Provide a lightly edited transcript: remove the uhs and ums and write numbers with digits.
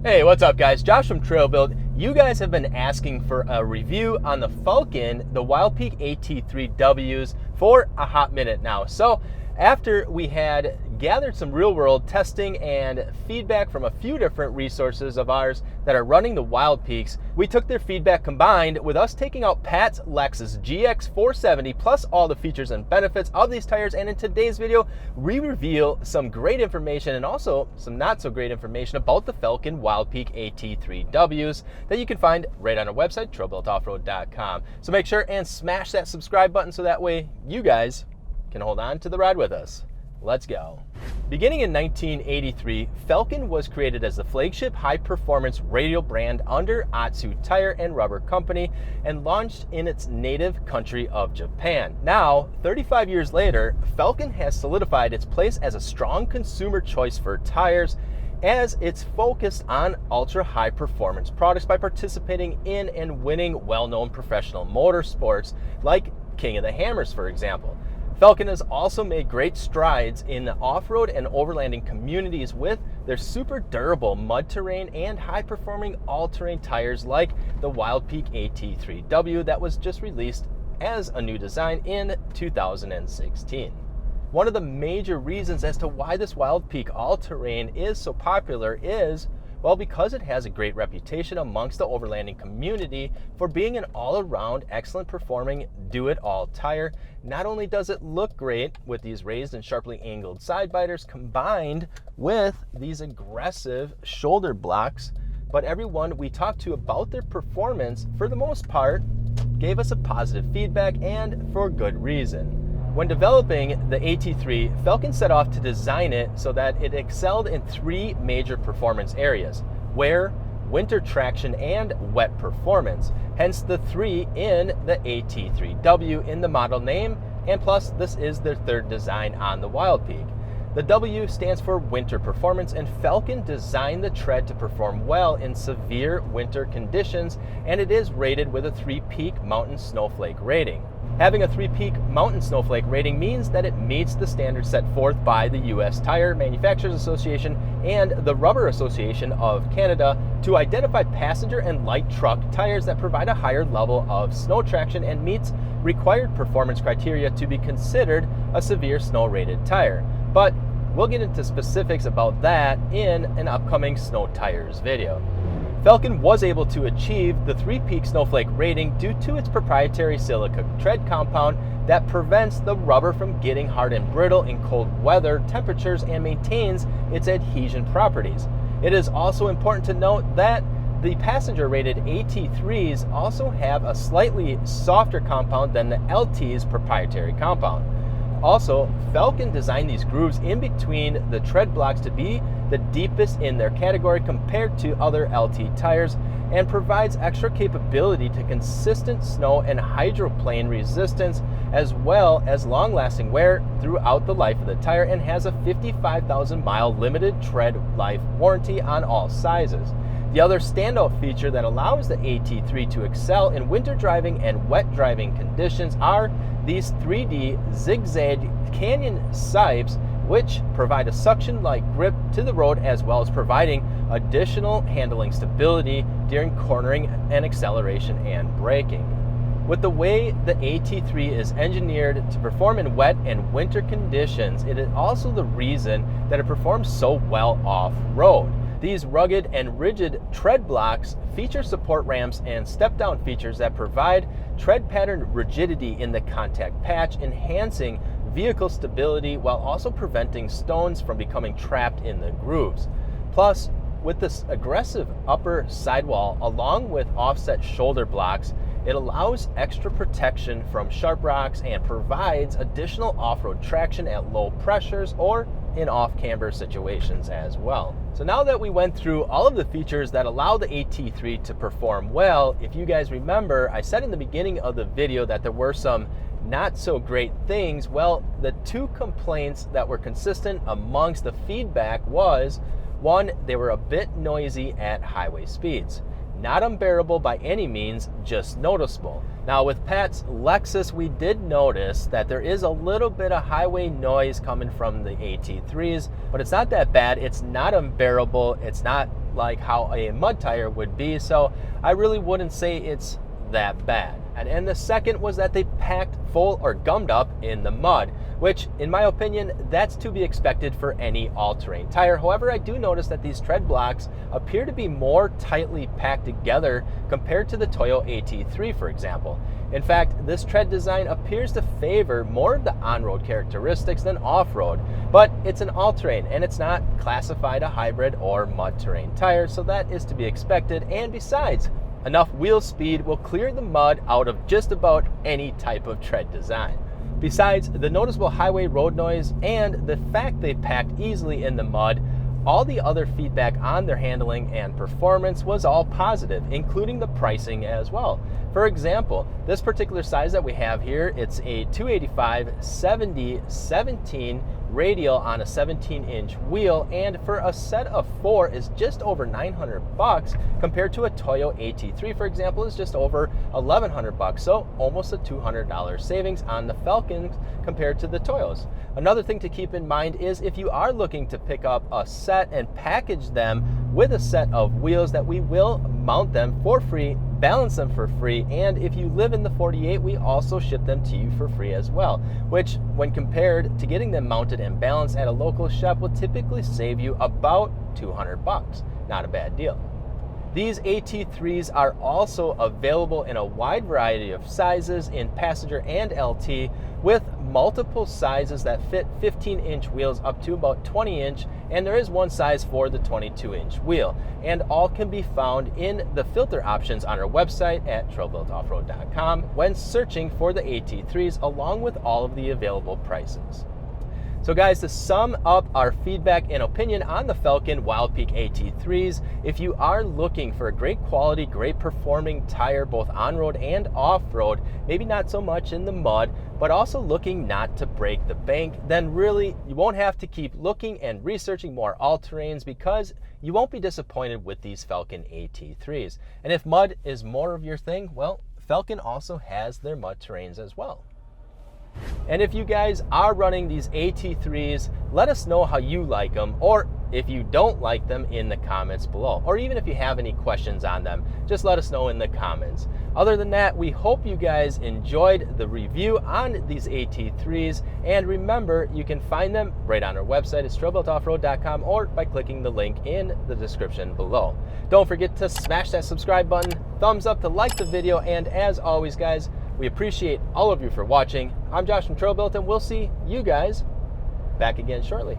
Hey, what's up guys? Josh from Trail Build. You guys have been asking for a review on the Falken, the WildPeak AT3Ws for a hot minute now. So after we had gathered some real world testing and feedback from a few different resources of ours that are running the WildPeaks, we took their feedback combined with us taking out Pat's Lexus GX470 plus all the features and benefits of these tires. And in today's video, we reveal some great information and also some not so great information about the Falken WildPeak AT3Ws that you can find right on our website, trailbuiltoffroad.com. So make sure and smash that subscribe button so that way you guys can hold on to the ride with us. Let's go. Beginning in 1983, Falken was created as the flagship high-performance radial brand under Atsu Tire and Rubber Company and launched in its native country of Japan. Now, 35 years later, Falken has solidified its place as a strong consumer choice for tires as it's focused on ultra-high performance products by participating in and winning well-known professional motorsports like King of the Hammers, for example. Falken has also made great strides in the off-road and overlanding communities with their super durable mud terrain and high-performing all-terrain tires like the WildPeak AT3W that was just released as a new design in 2016. One of the major reasons as to why this WildPeak all-terrain is so popular is, well, because it has a great reputation amongst the overlanding community for being an all-around excellent performing do-it-all tire. Not only does it look great with these raised and sharply angled side biters combined with these aggressive shoulder blocks, but everyone we talked to about their performance, for the most part, gave us a positive feedback and for good reason. When developing the AT3, Falken set off to design it so that it excelled in three major performance areas: wear, winter traction, and wet performance. Hence the three in the AT3W in the model name, and plus this is their third design on the WildPeak. The W stands for winter performance, and Falken designed the tread to perform well in severe winter conditions, and it is rated with a 3-peak mountain snowflake rating. Having a 3-peak mountain snowflake rating means that it meets the standards set forth by the U.S. Tire Manufacturers Association and the Rubber Association of Canada to identify passenger and light truck tires that provide a higher level of snow traction and meets required performance criteria to be considered a severe snow rated tire. But we'll get into specifics about that in an upcoming snow tires video. Falken was able to achieve the 3-peak snowflake rating due to its proprietary silica tread compound that prevents the rubber from getting hard and brittle in cold weather temperatures and maintains its adhesion properties. It is also important to note that the passenger rated AT3s also have a slightly softer compound than the LT's proprietary compound. Also, Falken designed these grooves in between the tread blocks to be the deepest in their category compared to other LT tires and provides extra capability to consistent snow and hydroplane resistance as well as long-lasting wear throughout the life of the tire, and has a 55,000 mile limited tread life warranty on all sizes. The other standout feature that allows the AT3 to excel in winter driving and wet driving conditions are these 3D Zigzag canyon sipes, which provide a suction-like grip to the road as well as providing additional handling stability during cornering and acceleration and braking. With the way the AT3 is engineered to perform in wet and winter conditions, it is also the reason that it performs so well off-road. These rugged and rigid tread blocks feature support ramps and step-down features that provide tread pattern rigidity in the contact patch, enhancing vehicle stability while also preventing stones from becoming trapped in the grooves. Plus, with this aggressive upper sidewall along with offset shoulder blocks, it allows extra protection from sharp rocks and provides additional off-road traction at low pressures or in off-camber situations as well. So now that we went through all of the features that allow the AT3 to perform well, if you guys remember, I said in the beginning of the video that there were some not so great things. Well, the two complaints that were consistent amongst the feedback was, one, they were a bit noisy at highway speeds. Not unbearable by any means, just noticeable. Now with Pat's Lexus, we did notice that there is a little bit of highway noise coming from the AT3s, but it's not that bad. It's not unbearable. It's not like how a mud tire would be, so I really wouldn't say it's that bad. And the second was that they packed full or gummed up in the mud, which in my opinion, that's to be expected for any all-terrain tire. However, I do notice that these tread blocks appear to be more tightly packed together compared to the Toyo AT3, for example. In fact, this tread design appears to favor more of the on-road characteristics than off-road, but it's an all-terrain and it's not classified a hybrid or mud terrain tire, so that is to be expected. And besides, enough wheel speed will clear the mud out of just about any type of tread design. Besides the noticeable highway road noise and the fact they packed easily in the mud, all the other feedback on their handling and performance was all positive, including the pricing as well. For example, this particular size that we have here, it's a 285/70/17 radial on a 17-inch wheel, and for a set of 4 is just over $900 compared to a Toyo AT3, for example, is just over $1,100, so almost a $200 savings on the Falcons compared to the Toyos. Another thing to keep in mind is if you are looking to pick up a set and package them with a set of wheels, that we will mount them for free, balance them for free, and if you live in the 48, we also ship them to you for free as well, which when compared to getting them mounted and balanced at a local shop will typically save you about $200. Not a bad deal. These AT3s are also available in a wide variety of sizes in passenger and LT, with multiple sizes that fit 15-inch wheels up to about 20-inch, and there is one size for the 22-inch wheel. And all can be found in the filter options on our website at trailbuiltoffroad.com when searching for the AT3s, along with all of the available prices. So guys, to sum up our feedback and opinion on the Falken WildPeak AT3s, if you are looking for a great quality, great performing tire, both on-road and off-road, maybe not so much in the mud, but also looking not to break the bank, then really you won't have to keep looking and researching more all-terrains, because you won't be disappointed with these Falken AT3s. And if mud is more of your thing, well, Falken also has their mud terrains as well. And if you guys are running these AT3s, let us know how you like them, or if you don't like them, in the comments below. Or even if you have any questions on them, just let us know in the comments. Other than that, we hope you guys enjoyed the review on these AT3s, and remember, you can find them right on our website at trailbuiltoffroad.com, or by clicking the link in the description below. Don't forget to smash that subscribe button, thumbs up to like the video, and as always guys, we appreciate all of you for watching. I'm Josh from Trail Built, and we'll see you guys back again shortly.